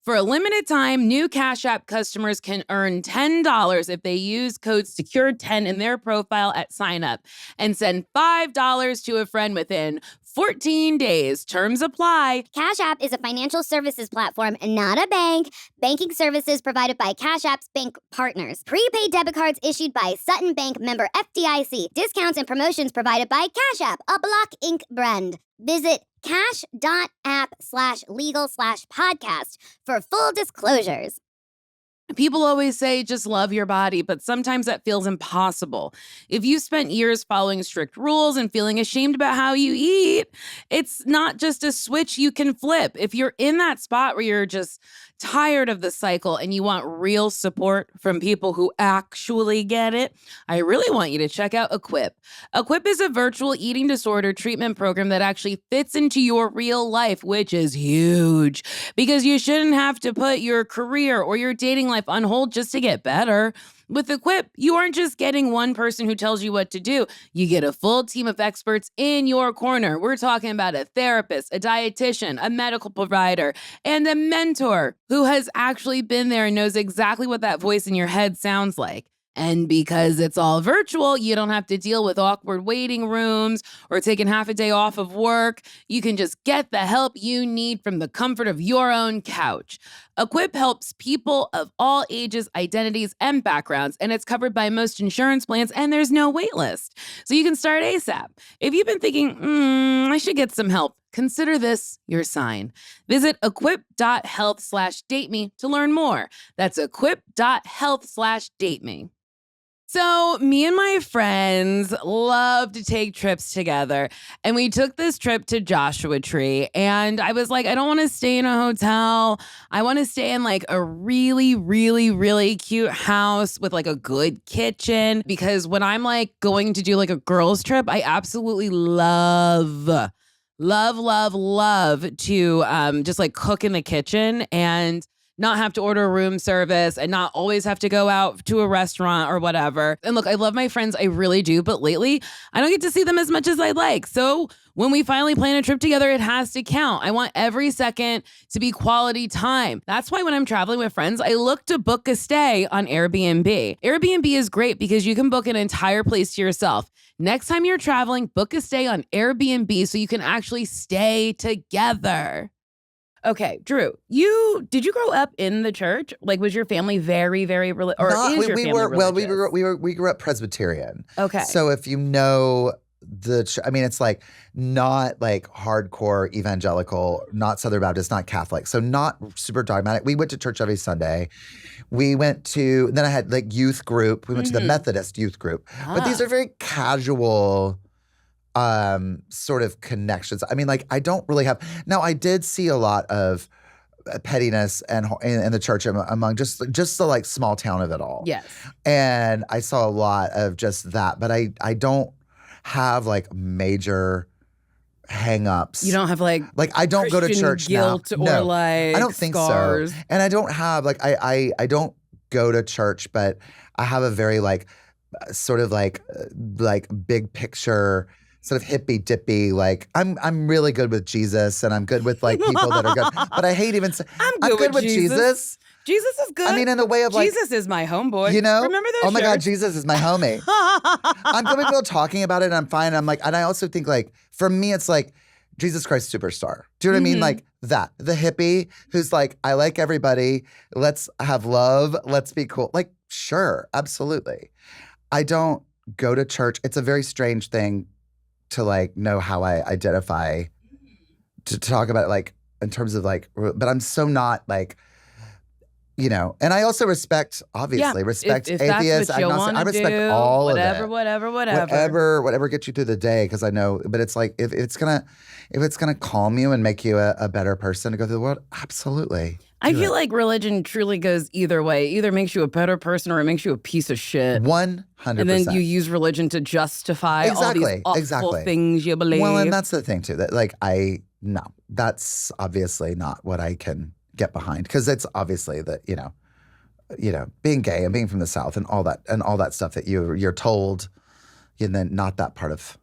For a limited time, new Cash App customers can earn $10 if they use code SECURE10 in their profile at sign up and send $5 to a friend within 14 days. Terms apply. Cash App is a financial services platform and not a bank. Banking services provided by Cash App's bank partners. Prepaid debit cards issued by Sutton Bank, member FDIC. Discounts and promotions provided by Cash App, a Block Inc. brand. Visit cash.app/legal/podcast for full disclosures. People always say just love your body, but sometimes that feels impossible. If you spent years following strict rules and feeling ashamed about how you eat, it's not just a switch you can flip. If you're in that spot where you're just tired of the cycle and you want real support from people who actually get it, I really want you to check out Equip. Equip is a virtual eating disorder treatment program that actually fits into your real life, which is huge because you shouldn't have to put your career or your dating life on hold just to get better. With Equip, you aren't just getting one person who tells you what to do. You get a full team of experts in your corner. We're talking about a therapist, a dietitian, a medical provider, and a mentor who has actually been there and knows exactly what that voice in your head sounds like. And because it's all virtual, you don't have to deal with awkward waiting rooms or taking half a day off of work. You can just get the help you need from the comfort of your own couch. Equip helps people of all ages, identities, and backgrounds, and it's covered by most insurance plans, and there's no wait list. So you can start ASAP. If you've been thinking, I should get some help, consider this your sign. Visit equip.health/dateme to learn more. That's equip.health/dateme. So me and my friends love to take trips together. And we took this trip to Joshua Tree. And I was like, I don't want to stay in a hotel. I want to stay in like a really, really, really cute house with like a good kitchen. Because when I'm like going to do like a girls trip, I absolutely love to just like cook in the kitchen and not have to order a room service and not always have to go out to a restaurant or whatever. And look, I love my friends, I really do, but lately I don't get to see them as much as I'd like. So when we finally plan a trip together, it has to count. I want every second to be quality time. That's why when I'm traveling with friends, I look to book a stay on Airbnb. Airbnb is great because you can book an entire place to yourself. Next time you're traveling, book a stay on Airbnb so you can actually stay together. Okay, Drew, did you grow up in the church? Like, was your family very, very religious? Or is your family religious? Well, we grew up Presbyterian. Okay. So if you know it's like not like hardcore evangelical, not Southern Baptist, not Catholic. So not super dogmatic. We went to church every Sunday. Then I had like youth group. We went to the Methodist youth group. But these are very casual sort of connections. I mean, like I don't really have. Now I did see a lot of pettiness and in the church among just the like small town of it all. Yes. And I saw a lot of just that, but I don't have like major hang-ups. You don't have like I don't Christian go to church guilt now. Or no, like I don't think scars. so. And I don't have like I don't go to church, but I have a very like sort of like big picture sort of hippy dippy, like I'm really good with Jesus and I'm good with like people that are good. But I hate even saying I'm good with Jesus. Jesus is good. I mean, in the way of like Jesus is my homeboy. You know? Remember those Oh my God, shirts? Jesus is my homie. I'm good with people talking about it and I'm fine. I'm like, and I also think like, for me, it's like Jesus Christ Superstar. Do you know what I mean? Like that, the hippie who's like, I like everybody. Let's have love. Let's be cool. Like, sure, absolutely. I don't go to church. It's a very strange thing to like know how I identify, to talk about it like in terms of like, but I'm so not like, you know, and I also respect, obviously, respect if atheists, that's what you agnostic. I respect do, all whatever, of it. Whatever gets you through the day, because I know. But it's like if it's gonna calm you and make you a better person to go through the world, absolutely. I feel like religion truly goes either way. It either makes you a better person or it makes you a piece of shit. 100%. And then you use religion to justify all these awful things you believe. Well, and that's the thing too. That like I no, that's obviously not what I can get behind because it's obviously that, being gay and being from the South and all that stuff that you're told, and then not that part of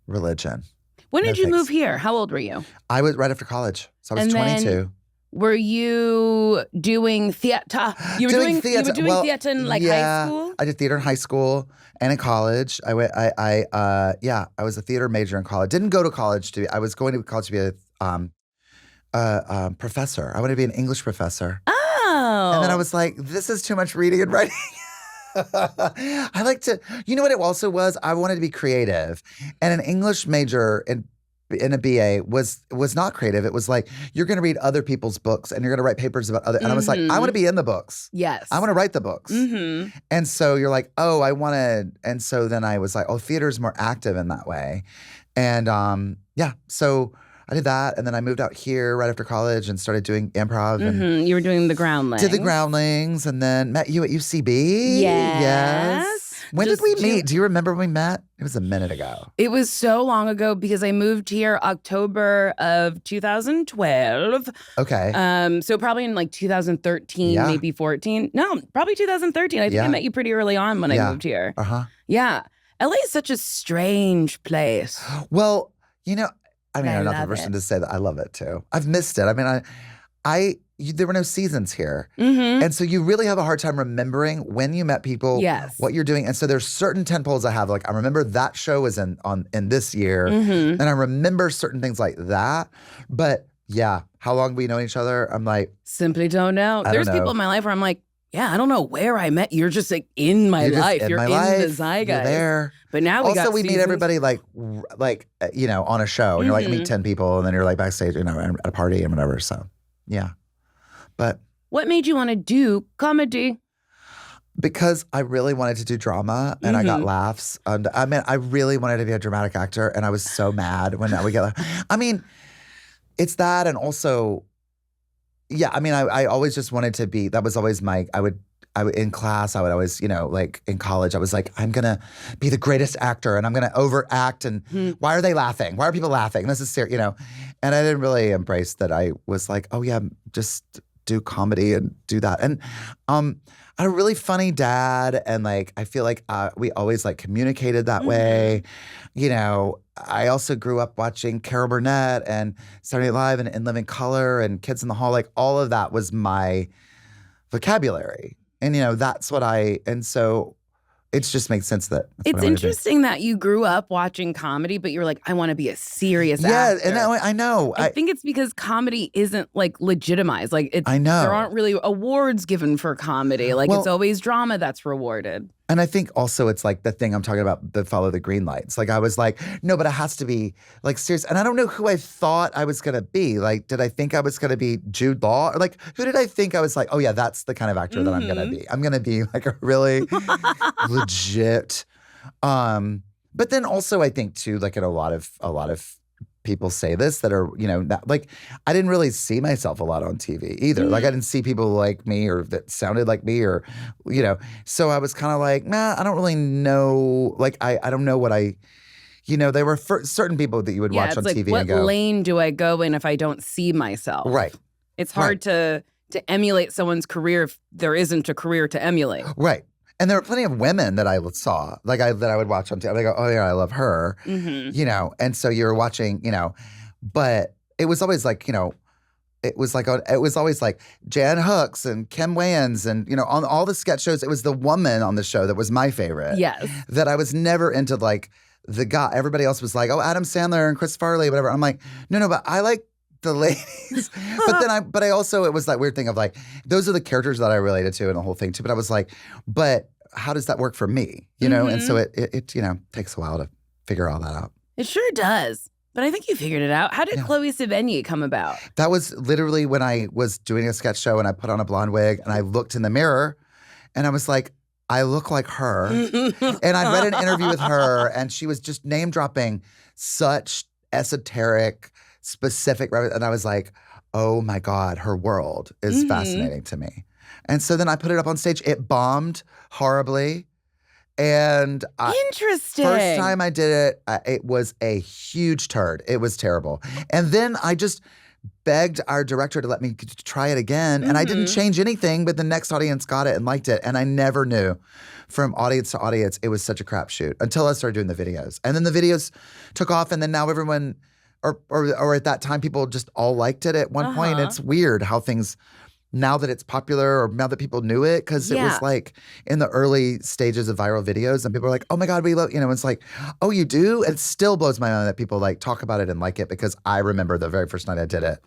religion. When did you move here? How old were you? I was right after college. So I was 22. Were you doing theater? You were doing theater in high school? I did theater in high school and in college. I was a theater major in college. Didn't go to college I was going to college to be a professor. I wanted to be an English professor. Oh. And then I was like, this is too much reading and writing. I like to, you know what it also was? I wanted to be creative. And an English major in a BA was not creative. It was like, you're going to read other people's books and you're going to write papers about other. And I was like, I want to be in the books. Yes. I want to write the books. Mm-hmm. And so you're like, oh, I want to. And so then I was like, oh, theater's more active in that way. And so I did that. And then I moved out here right after college and started doing improv. And you were doing the Groundlings. Did the Groundlings and then met you at UCB. Yes. When did we meet? Do you remember when we met? It was a minute ago. It was so long ago because I moved here October of 2012. Okay. So probably in like 2013, maybe 14. No, probably 2013. I think I met you pretty early on when I moved here. Uh-huh. Yeah. LA is such a strange place. Well, I'm not the person to say that I love it too. I've missed it. I mean, there were no seasons here. Mm-hmm. And so you really have a hard time remembering when you met people, what you're doing. And so there's certain tentpoles I have. Like, I remember that show was in this year. Mm-hmm. And I remember certain things like that. But yeah, how long we know each other? I'm like. Simply don't know. There's people in my life where I'm like, yeah, I don't know where I met you. You're just like in my life. You're in the zeitgeist. You're there. But now we meet everybody like on a show. And you're like, meet 10 people. And then you're like backstage, at a party and whatever. So, yeah. But what made you want to do comedy? Because I really wanted to do drama and I got laughs. And I really wanted to be a dramatic actor. And I was so mad when I would get laughs. I mean, it's that. And also, I always just wanted to be, that was always I would in class, I would always, like in college, I was like, I'm going to be the greatest actor and I'm going to overact. And why are they laughing? Why are people laughing? This is serious, And I didn't really embrace that. I was like, oh yeah, just do comedy and do that. And I had a really funny dad. And like, I feel like we always like communicated that way. I also grew up watching Carol Burnett and Saturday Night Live and In Living Color and Kids in the Hall. Like all of that was my vocabulary. And, that's what and so it just makes sense that it's interesting that you grew up watching comedy, but you're like, I want to be a serious actor. Yeah, and I know. I think it's because comedy isn't like legitimized. Like I know. There aren't really awards given for comedy. Like it's always drama that's rewarded. And I think also it's like the thing I'm talking about, the follow the green lights. Like I was like, no, but it has to be like serious. And I don't know who I thought I was going to be. Like, did I think I was going to be Jude Law? Or like, who did I think I was like, oh yeah, that's the kind of actor that I'm going to be. I'm going to be like a really legit. But then also I think too, like in a lot of people say this that are, like I didn't really see myself a lot on TV either. Like I didn't see people like me or that sounded like me or, so I was kind of like, nah, I don't really know. Like, I don't know what there were certain people that you would watch on like, TV what and go. lane do I go in if I don't see myself? Right. It's hard to emulate someone's career if there isn't a career to emulate. Right. And there were plenty of women that I saw, like that I would watch on TV. I go, oh yeah, I love her, And so you're watching, but it was always like, it was always like Jan Hooks and Kim Wayans and on all the sketch shows, it was the woman on the show that was my favorite. Yes, that I was never into like the guy. Everybody else was like, oh, Adam Sandler and Chris Farley, whatever. I'm like, no, but I like the ladies. But I also, it was that weird thing of like, those are the characters that I related to and the whole thing too. But I was like, but how does that work for me? And so it takes a while to figure all that out. It sure does. But I think you figured it out. How did Chloë Sevigny come about? That was literally when I was doing a sketch show and I put on a blonde wig and I looked in the mirror and I was like, I look like her. And I read an interview with her and she was just name dropping such esoteric, specific, and I was like, oh my God, her world is fascinating to me. And so then I put it up on stage. It bombed horribly. And Interesting. First time I did it, it was a huge turd. It was terrible. And then I just begged our director to let me try it again. And I didn't change anything, but the next audience got it and liked it. And I never knew from audience to audience, it was such a crapshoot until I started doing the videos. And then the videos took off, and then now everyone, or at that time, people just all liked it at one point. It's weird how things, now that it's popular or now that people knew it, because it was like in the early stages of viral videos and people are like, oh my God, we love, it's like, oh, you do? It still blows my mind that people like talk about it and like it, because I remember the very first night I did it.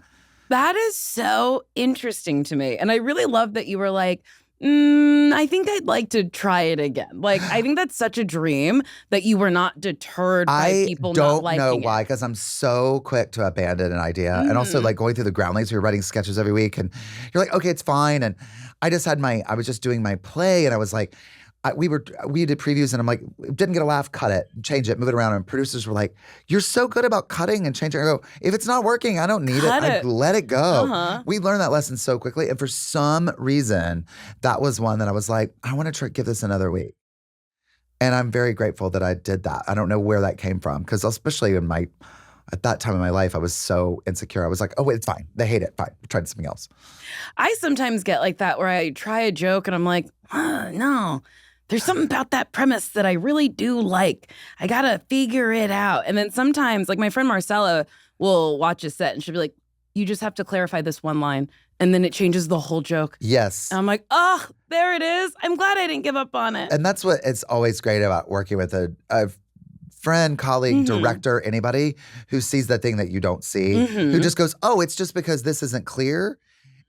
That is so interesting to me. And I really love that you were like, I think I'd like to try it again. Like, I think that's such a dream that you were not deterred by people not liking it. I don't know why, because I'm so quick to abandon an idea. And also like going through the groundlings, we were writing sketches every week and you're like, okay, it's fine. And I was just doing my play and I was like, we did previews and I'm like, didn't get a laugh, cut it, change it, move it around. And producers were like, you're so good about cutting and changing. I go, if it's not working, I don't need it. I let it go. We learned that lesson so quickly. And for some reason, that was one that I was like, I want to give this another week. And I'm very grateful that I did that. I don't know where that came from, because especially at that time in my life, I was so insecure. I was like, oh, wait, it's fine. They hate it. Fine. We'll try something else. I sometimes get like that where I try a joke and I'm like, no. There's something about that premise that I really do like. I got to figure it out. And then sometimes, like my friend Marcella will watch a set and she'll be like, you just have to clarify this one line. And then it changes the whole joke. Yes. And I'm like, oh, there it is. I'm glad I didn't give up on it. And that's what it's always great about working with a friend, colleague, director, anybody who sees that thing that you don't see, who just goes, oh, it's just because this isn't clear.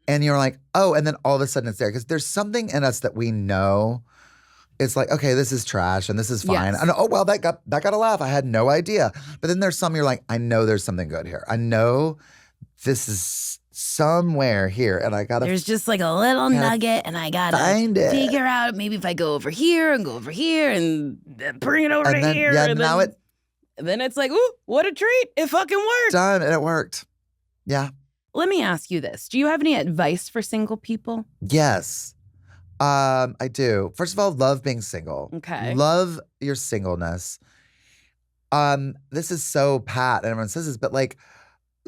And you're like, oh, and then all of a sudden it's there. Because there's something in us that we know. It's like, okay, this is trash and this is fine. And oh, well, that got a laugh. I had no idea. But then there's some you're like, I know there's something good here. I know this is somewhere here and I gotta. There's just like a little nugget and I gotta figure out maybe if I go over here and bring it over to here. Yeah, and then it's like, ooh, what a treat. It fucking worked. Done, and it worked. Yeah. Let me ask you this. Do you have any advice for single people? Yes. I do. First of all, love being single. Okay. Love your singleness. This is so pat, and everyone says this, but like,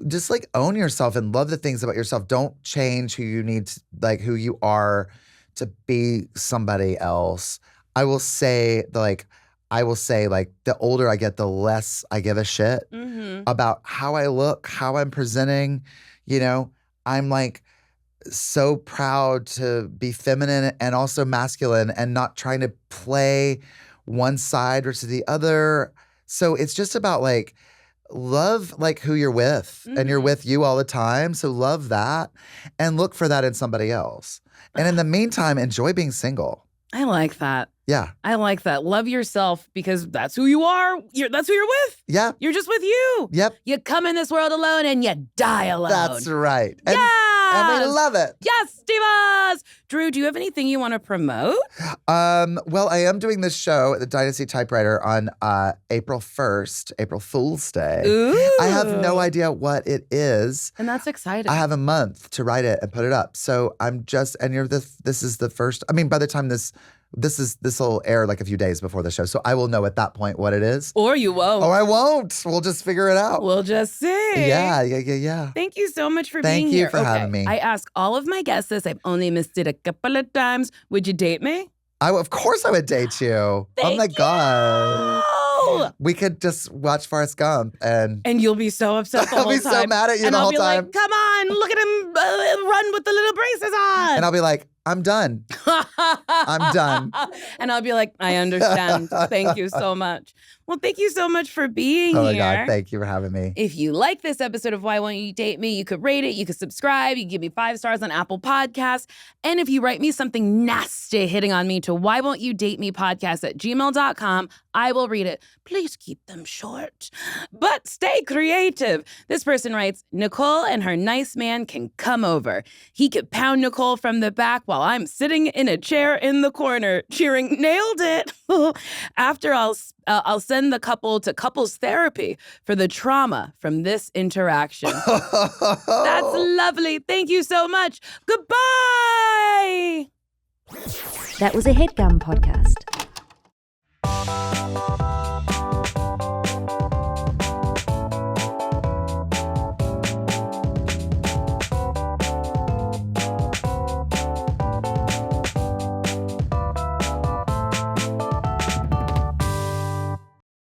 just like own yourself and love the things about yourself. Don't change who you need to, like who you are to be somebody else. I will say the older I get, the less I give a shit about how I look, how I'm presenting. I'm like, so proud to be feminine and also masculine and not trying to play one side versus the other. So it's just about like love like who you're with and you're with you all the time. So love that and look for that in somebody else. And in the meantime, enjoy being single. I like that. Yeah. I like that. Love yourself because that's who you are. That's who you're with. Yeah. You're just with you. Yep. You come in this world alone and you die alone. That's right. And we love it. Yes, divas. Drew, do you have anything you want to promote? Well, I am doing this show at the Dynasty Typewriter on April 1st, April Fool's Day. Ooh. I have no idea what it is. And that's exciting. I have a month to write it and put it up. So this is the first, by the time this will air like a few days before the show. So I will know at that point what it is. Or you won't. Or I won't. We'll just figure it out. We'll just see. Yeah. Thank you so much for being here. Thank you for having me. I ask all of my guests this. I've only missed it a couple of times. Would you date me? Of course I would date you. Oh my God. We could just watch Forrest Gump and you'll be so upset the whole time. I'll be so mad at you the whole time. And I'll be like, come on, look at him run with the little braces on. And I'll be like, I'm done. I'm done. And I'll be like, I understand. Thank you so much. Well, thank you so much for being here. Oh my God, thank you for having me. If you like this episode of Why Won't You Date Me, you could rate it, you could subscribe, you can give me 5 stars on Apple Podcasts. And if you write me something nasty hitting on me to whywontyoudatemepodcast@gmail.com, I will read it. Please keep them short. But stay creative. This person writes, Nicole and her nice man can come over. He could pound Nicole from the back while I'm sitting in a chair in the corner, cheering, nailed it. After I'll send the couple to couples therapy for the trauma from this interaction. That's lovely. Thank you so much. Goodbye. That was a HeadGum podcast.